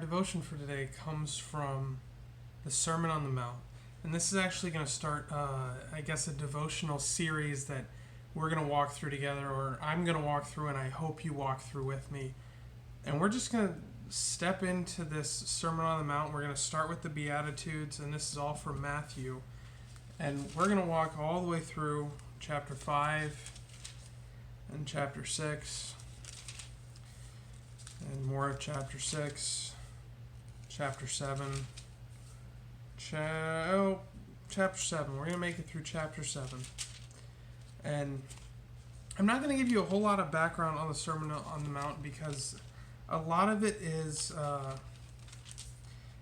devotion for today comes from the Sermon on the Mount. And this is actually going to start, a devotional series that we're going to walk through together, or I'm going to walk through, and I hope you walk through with me. And we're just going to step into this Sermon on the Mount. We're going to start with the Beatitudes, and this is all from Matthew. And we're going to walk all the way through chapter 5 and chapter 6. And more of chapter 6, chapter 7, chapter 7. We're going to make it through chapter 7. And I'm not going to give you a whole lot of background on the Sermon on the Mount because a lot of it is,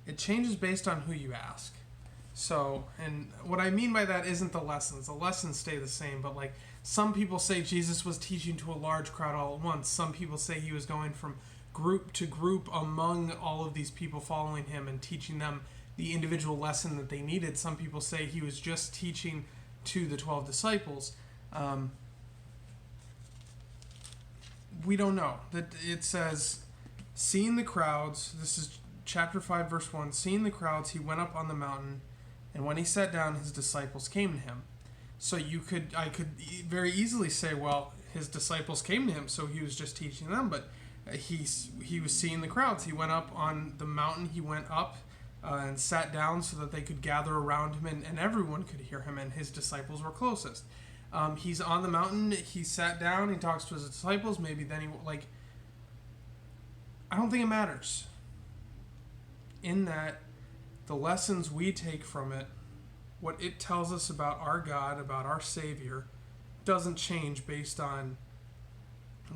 it changes based on who you ask. So, and what I mean by that isn't the lessons. The lessons stay the same, but like some people say Jesus was teaching to a large crowd all at once. Some people say he was going from group to group among all of these people following him and teaching them the individual lesson that they needed. Some people say he was just teaching to the 12 disciples. We don't know. That it says, seeing the crowds, this is chapter 5, verse 1, seeing the crowds, he went up on the mountain, and when he sat down, his disciples came to him. So I could very easily say, well, his disciples came to him, so he was just teaching them, but he was seeing the crowds. He went up on the mountain, he went up and sat down so that they could gather around him and everyone could hear him, and his disciples were closest. He's on the mountain, he sat down, he talks to his disciples, maybe then I don't think it matters. In that, the lessons we take from it, what it tells us about our God, about our Savior, doesn't change based on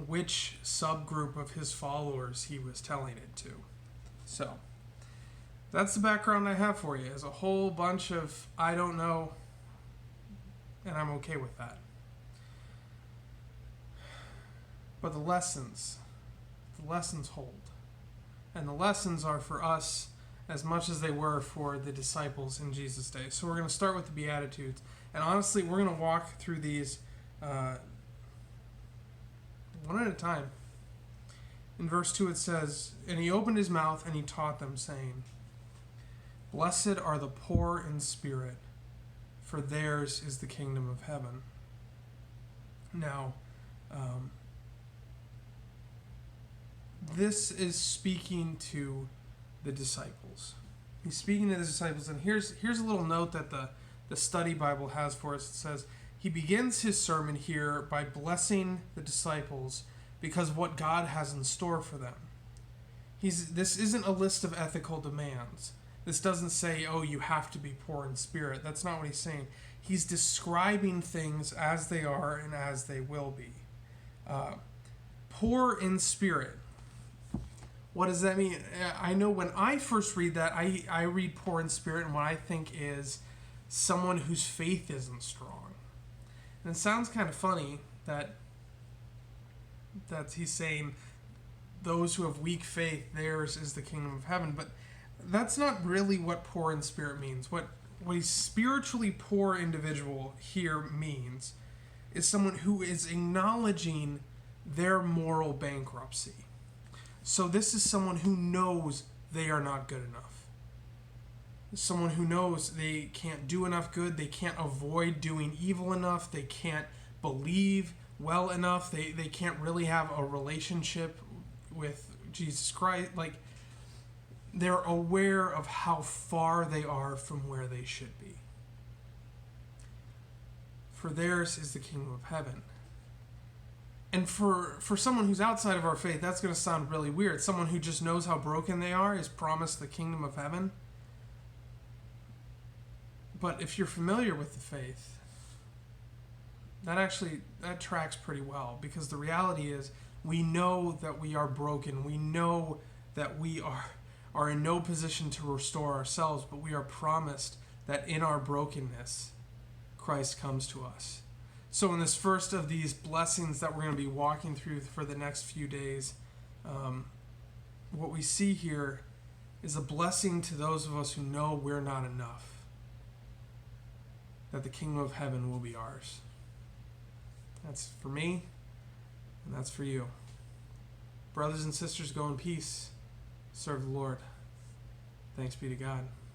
which subgroup of his followers he was telling it to. So, that's the background I have for you. Is a whole bunch of I don't know, and I'm okay with that. But the lessons hold. And the lessons are for us as much as they were for the disciples in Jesus' day. So we're going to start with the Beatitudes. And honestly, we're going to walk through these one at a time. In verse 2 it says, and he opened his mouth and he taught them, saying, blessed are the poor in spirit, for theirs is the kingdom of heaven. Now, this is speaking to the disciples. He's speaking to the disciples, and here's a little note that the study Bible has for us. It says, he begins his sermon here by blessing the disciples because of what God has in store for them. This isn't a list of ethical demands. This doesn't say, oh, you have to be poor in spirit. That's not what he's saying. He's describing things as they are and as they will be. Poor in spirit. What does that mean? I know when I first read that, I read poor in spirit, and what I think is someone whose faith isn't strong. And it sounds kind of funny that he's saying those who have weak faith, theirs is the kingdom of heaven. But that's not really what poor in spirit means. What a spiritually poor individual here means is someone who is acknowledging their moral bankruptcy. So this is someone who knows they are not good enough. Someone who knows they can't do enough good, they can't avoid doing evil enough, they can't believe well enough, they can't really have a relationship with Jesus Christ. Like, they're aware of how far they are from where they should be. For theirs is the kingdom of heaven. And for someone who's outside of our faith, that's going to sound really weird. Someone who just knows how broken they are is promised the kingdom of heaven. But if you're familiar with the faith, that tracks pretty well, because the reality is we know that we are broken. We know that we are in no position to restore ourselves, but we are promised that in our brokenness, Christ comes to us. So in this first of these blessings that we're going to be walking through for the next few days, what we see here is a blessing to those of us who know we're not enough, that the kingdom of heaven will be ours. That's for me, and that's for you. Brothers and sisters, go in peace. Serve the Lord. Thanks be to God.